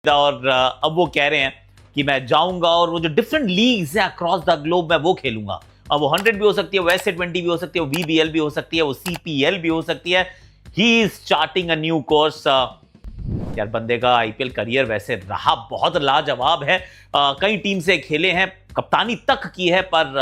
और अब वो कह रहे हैं कि मैं जाऊंगा और वो जो डिफरेंट लीग्स हैं अक्रॉस द ग्लोब मैं वो खेलूंगा। अब वो 100 भी हो सकती है, वो S20 भी हो सकती है, वो VBL भी हो सकती है, वो CPL भी हो सकती है। He is charting a new course. यार बंदे का आईपीएल करियर वैसे रहा बहुत लाजवाब है। कई टीम से खेले हैं, कप्तानी तक की है, पर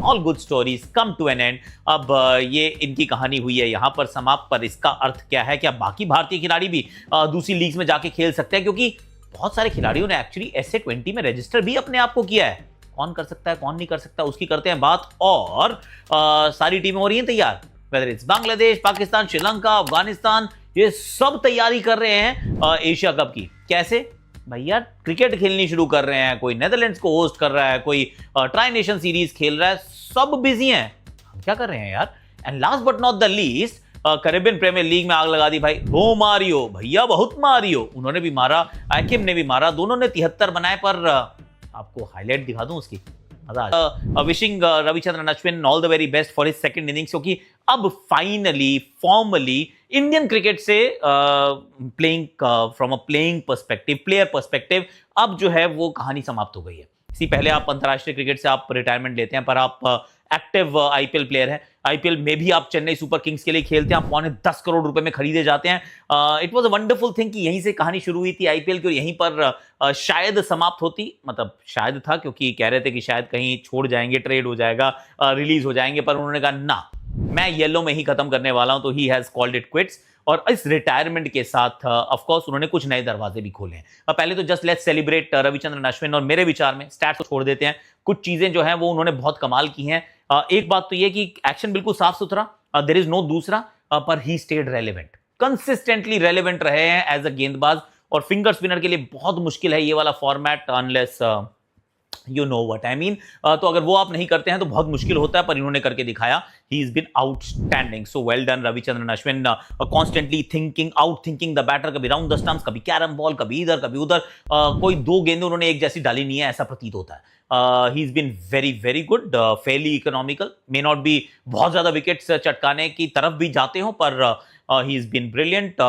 all good stories come to an end. अब ये इनकी कहानी हुई है यहां पर समाप्त, पर इसका अर्थ क्या है? क्या बाकी भारतीय खिलाड़ी भी दूसरी लीग्स में जाके खेल सकते हैं? क्योंकि बहुत सारे खिलाड़ियों ने एक्चुअली SA20 में रजिस्टर भी अपने आप को किया है। कौन कर सकता है, कौन नहीं कर सकता, उसकी करते हैं बात। और सारी टीमें हो रही हैं तैयार, वेदर इट्स बांग्लादेश, पाकिस्तान, श्रीलंका, अफगानिस्तान, ये सब तैयारी कर रहे हैं एशिया कप की। कैसे भैया? क्रिकेट खेलनी शुरू कर रहे हैं, कोई नेदरलैंड्स को होस्ट कर रहा है, कोई ट्राई नेशन सीरीज खेल रहा है, सब बिजी हैं। हम क्या कर रहे हैं यार? And last but not the least, Caribbean Premier League में आग लगा दी भाई रोमारियो भैया, बहुत मारियो। उन्होंने भी मारा, आकिम ने भी मारा, दोनों ने 73 बनाए। पर आपको हाईलाइट दिखा दूं उसकी, wishing Ravichandran Ashwin all the very best for his second innings, क्योंकि अब फाइनली फॉर्मली इंडियन क्रिकेट से playing from a playing perspective, player perspective, अब जो है वो कहानी समाप्त हो गई है। इसी पहले आप अंतरराष्ट्रीय क्रिकेट से आप रिटायरमेंट लेते हैं, पर आप एक्टिव आईपीएल प्लेयर हैं। आईपीएल में भी आप चेन्नई सुपर किंग्स के लिए खेलते हैं, आप 10 करोड़ रुपए में खरीदे जाते हैं। It was a wonderful thing कि यहीं से कहानी शुरू हुई थी आईपीएल की, और यहीं पर शायद समाप्त होती। मतलब शायद था, क्योंकि कह रहे थे कि शायद कहीं छोड़ जाएंगे, ट्रेड हो जाएगा, रिलीज हो जाएंगे, पर उन्होंने कहा ना, मैं येलो में ही खत्म करने वाला हूं। तो he has called it quits. और इस रिटायरमेंट के साथ ऑफ कोर्स उन्होंने कुछ नए दरवाजे भी खोले हैं। पहले तो just let's celebrate Ravichandran Ashwin. और मेरे विचार में स्टैट्स को छोड़ देते हैं, कुछ चीजें जो हैं वो उन्होंने बहुत कमाल की हैं। एक बात तो ये कि एक्शन बिल्कुल साफ सुथरा, देयर इज नो दूसरा, पर he stayed relevant, consistently relevant रहे हैं एज अ गेंदबाज। और फिंगर स्पिनर के लिए बहुत मुश्किल है ये वाला format, unless you know what I mean. तो अगर वो आप नहीं करते हैं तो बहुत मुश्किल होता है, पर इन्होंने करके दिखाया। He is been outstanding, so well done Ravichandran Ashwin. Constantly thinking, out thinking the batter, कभी राउंड द स्टंप्स, कभी कैरम बॉल, कभी इधर कभी उधर। कोई दो गेंदें उन्होंने एक जैसी डाली नहीं है, ऐसा प्रतीत होता है। He is been very very good, fairly economical, may not be बहुत ज्यादा विकेट्स चटकाने की तरफ भी जाते हो, पर ही इज बीन ब्रिलियंट।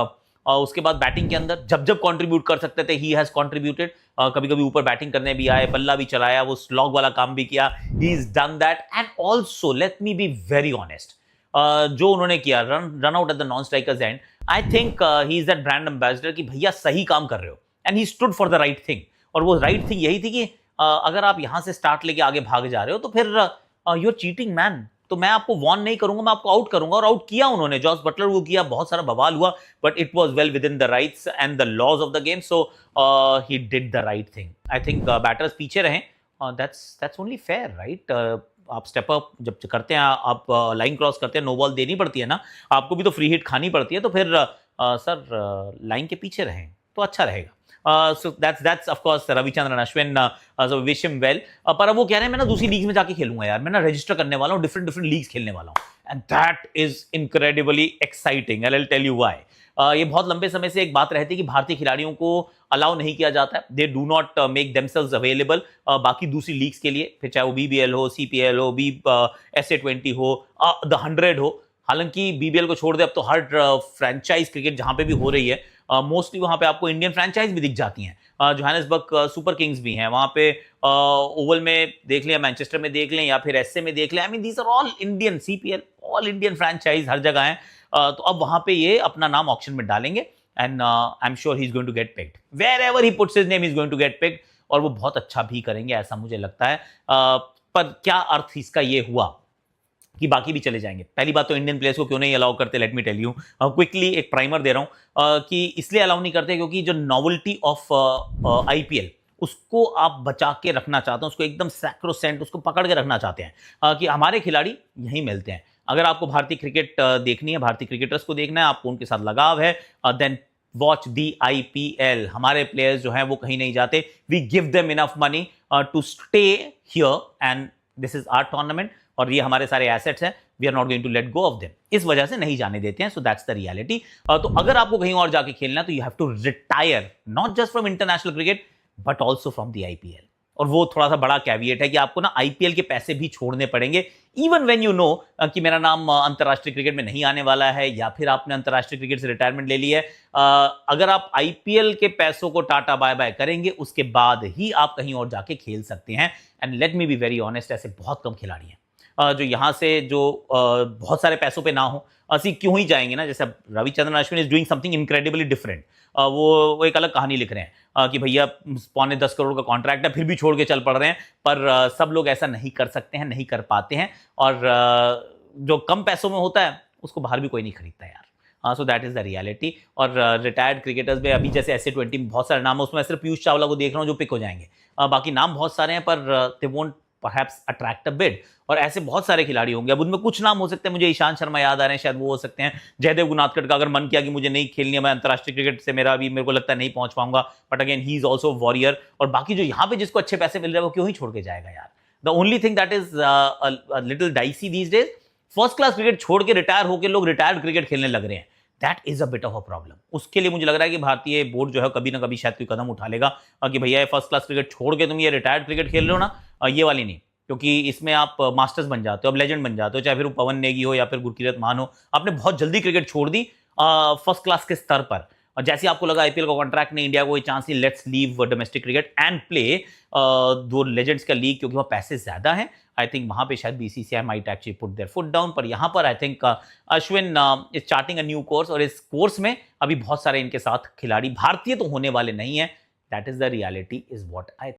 उसके बाद बैटिंग के अंदर जब जब कंट्रीब्यूट कर सकते थे ही हैज कंट्रीब्यूटेड। कभी कभी ऊपर बैटिंग करने भी आए, बल्ला भी चलाया, वो स्लॉग वाला काम भी किया। He is done that. And also let me be very honest, जो उन्होंने किया run out at the non strikers and, I think he is that brand ambassador कि भैया सही काम कर रहे हो, and he stood for the right thing. और वो राइट थिंग यही थी कि अगर आप यहां से स्टार्ट लेके आगे भाग जा रहे हो तो फिर यू आर चीटिंग मैन। तो मैं आपको वॉर्न नहीं करूंगा, मैं आपको आउट करूंगा। और आउट किया उन्होंने, जॉस बटलर को किया, बहुत सारा बवाल हुआ, but it was well within the rights and the laws of the game. So he did the right thing. I think batters पीछे रहें, दैट्स ओनली फेयर, राइट? आप स्टेप अप जब करते हैं, आप लाइन क्रॉस करते हैं, no ball देनी पड़ती है ना, आपको भी तो फ्री हिट खानी पड़ती है। तो फिर सर लाइन के पीछे रहें तो अच्छा रहेगा। So that's of course Ravichandran Ashwin, so wish him well। पर अब वो कह रहे हैं मैं ना दूसरी लीग में जाके खेलूंगा यार, मैं ना रजिस्टर करने वाला हूँ, डिफरेंट लीग्स खेलने वाला हूँ, and that is incredibly exciting. I will tell you why. ये बहुत लंबे समय से एक बात रहती है कि भारतीय खिलाड़ियों को अलाउ नहीं किया जाता है, they do not make themselves available बाकी दूसरी लीग्स के लिए, फिर चाहे वो BBL हो, CPL हो, SA20 हो, द 100 हो। हालांकि BBL को छोड़ दे, अब तो हर फ्रेंचाइज क्रिकेट जहां पे भी हो रही है, मोस्टली वहां पे आपको इंडियन फ्रेंचाइज भी दिख जाती हैं। जोहानिसबर्ग सुपर किंग्स भी हैं वहां पे, ओवल में देख लें, मैनचेस्टर में देख लें, या फिर SA में देख लें। I mean these are all Indian, CPL all Indian franchise हर जगह हैं। तो अब वहां पे ये अपना नाम ऑक्शन में डालेंगे, and I am sure he is going to get picked, wherever he puts his name is going to get picked. और वो बहुत अच्छा भी करेंगे, ऐसा मुझे लगता है। पर क्या अर्थ इसका ये हुआ कि बाकी भी चले जाएंगे? पहली बात तो इंडियन प्लेयर्स को क्यों नहीं अलाउ करते, let me tell you quickly, एक प्राइमर दे रहा हूं कि इसलिए अलाउ नहीं करते क्योंकि जो नॉवेल्टी ऑफ IPL उसको आप बचा के रखना चाहते हैं, उसको एकदम सैक्रोसेंट, उसको पकड़ के रखना चाहते हैं कि हमारे खिलाड़ी यहीं मिलते हैं। अगर आपको भारतीय क्रिकेट देखनी है, भारतीय क्रिकेटर्स को देखना है, आपको उनके साथ लगाव है, देन वॉच दी IPL। हमारे प्लेयर्स जो हैं वो कहीं नहीं जाते, we give them enough money to stay here, and this is our tournament, और ये हमारे सारे एसेट्स हैं, we are not going to let go of them. इस वजह से नहीं जाने देते हैं। So that's the reality. तो अगर आपको कहीं और जाके खेलना है तो you have to retire, not just from international cricket but also from the IPL। और वो थोड़ा सा बड़ा कैविएट है कि आपको ना आईपीएल के पैसे भी छोड़ने पड़ेंगे, इवन व्हेन यू नो कि मेरा नाम अंतर्राष्ट्रीय क्रिकेट में नहीं आने वाला है, या फिर आपने अंतर्राष्ट्रीय क्रिकेट से रिटायरमेंट ले ली है। अगर आप आईपीएल के पैसों को टाटा बाय बाय करेंगे, उसके बाद ही आप कहीं और जाके खेल सकते हैं। And let me be very honest, ऐसे बहुत कम खिलाड़ी हैं जो यहाँ से जो बहुत सारे पैसों पे ना हो, ਅਸੀਂ क्यों ही जाएंगे ना। जैसे Ravichandran Ashwin is doing something incredibly different. वो एक अलग कहानी लिख रहे हैं कि भैया 9.25 करोड़ का कॉन्ट्रैक्ट है, फिर भी छोड़ के चल पड़ रहे हैं। पर सब लोग ऐसा नहीं कर सकते हैं, नहीं कर पाते हैं। और जो कम पैसों में होता है उसको बाहर भी कोई नहीं खरीदता यार। So that is the reality. और रिटायर्ड क्रिकेटर्स में अभी जैसे SA20 में बहुत सारे नाम है, उसमें सिर्फ पीयूष चावला को देख रहा हूँ जो पिक हो जाएंगे। बाकी नाम बहुत सारे हैं, पर they won't perhaps attract a bid. और ऐसे बहुत सारे खिलाड़ी होंगे। अब उनमें कुछ नाम हो सकते हैं, मुझे ईशांत शर्मा याद आ रहे हैं, शायद वो हो सकते हैं। जयदेव गुनाथकट का अगर मन किया कि मुझे नहीं खेलनी है, मैं अंतर्राष्ट्रीय क्रिकेट से मेरे को लगता है नहीं पहुंच पाऊंगा, but again he is also warrior. और बाकी जो यहाँ पे जिसको अच्छे पैसे मिल रहे हैं वो क्यों ही छोड़ के जाएगा यार। The only thing that is little dicey these days, first class cricket छोड़ के रिटायर होकर लोग रिटायर्ड क्रिकेट खेलने लग रहे हैं। That is a bit of a problem. उसके लिए मुझे लग रहा है कि भारतीय बोर्ड जो है कभी ना कभी शायद कोई कदम उठा लेगा कि भैया फर्स्ट क्लास क्रिकेट छोड़ के तुम ये रिटायर्ड क्रिकेट खेल रहे हो ना, ये वाली नहीं। क्योंकि इसमें आप मास्टर्स बन जाते हो, अब लेजेंड बन जाते हो, चाहे फिर वो पवन नेगी हो या फिर गुरकीरत मान हो। आपने बहुत जल्दी क्रिकेट छोड़ दी फर्स्ट क्लास के स्तर पर, और जैसे आपको लगा आईपीएल का कॉन्ट्रैक्ट नहीं, इंडिया को कोई चांस नहीं, let's leave domestic cricket and play दो लेजेंड्स का लीग, क्योंकि वहाँ पैसे ज्यादा हैं। आई थिंक वहां पे शायद BCCI might actually put there foot down. पर यहाँ पर I think Ashwin is starting a new course, और इस कोर्स में अभी बहुत सारे इनके साथ खिलाड़ी भारतीय तो होने वाले नहीं है। That is the reality is what I